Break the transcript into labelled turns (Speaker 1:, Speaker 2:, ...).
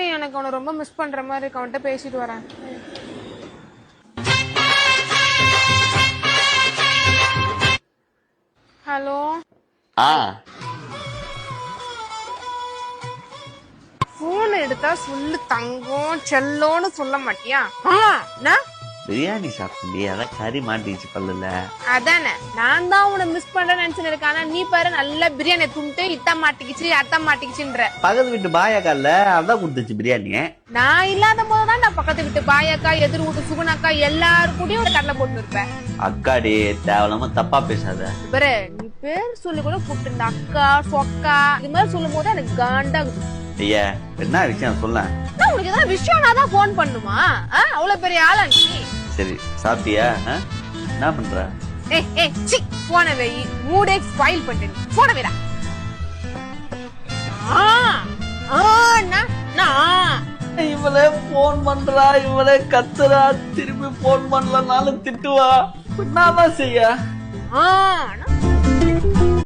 Speaker 1: எனக்கு அவனை ரொம்ப மிஸ் பண்ற மாதிரி இருக்கு. அவன்கிட்ட பேசிட்டு வரேன். ஹலோ. போன் எடுத்தா சொல்லு தங்கம் செல்லோன்னு சொல்ல மாட்டியா?
Speaker 2: பிரியாணி சாப்பிட்டு அதான் கறி மாட்டிச்சு பல்லுல.
Speaker 1: அதானே நான் தான் உன்னை மிஸ் பண்றேன்னு நினைச்சுன்னு இருக்கேன். ஆனா நீ பாரு நல்லா பிரியாணி துண்டு இத்தா மாட்டிக்கிச்சு அத்தா மாட்டிக்கிச்சுன்ற.
Speaker 2: பக்கத்து வீட்டு பாயாக்கால அதான் கொடுத்துச்சு பிரியாணி.
Speaker 1: நான் இல்லாத போதுதான் நான் பக்கத்து வீட்டு பாயாக்கா எதிர் வீட்டு சுகுணாக்கா எல்லாரும் கூடயும் ஒரு கடலை போட்டு இருப்பேன்.
Speaker 2: அக்காடி தேவையில்லாம தப்பா பேசாத.
Speaker 1: பாரு நீ பேர் சொல்லி கூட கூப்பிட்டு இந்த அக்கா சொக்கா இது மாதிரி சொல்லும் போது எனக்கு காண்டாகுது.
Speaker 2: ஐயா என்ன விஷயம் சொல்ல.
Speaker 1: உனக்கு ஏதாவது விஷயம்னா தான் போன் பண்ணுமா? அவ்வளவு பெரிய ஆளா நீ?
Speaker 2: சரி சாப்பிட்டியா? என்ன பண்ற?
Speaker 1: போன வை மூடே ஸ்பாயில் பண்ணிட்டு போன வைடா.
Speaker 2: இவளே போன் பண்றா இவளே கத்துறா திரும்பி போன் பண்ணலனாலும் திட்டுவா. என்னதான் செய்ய?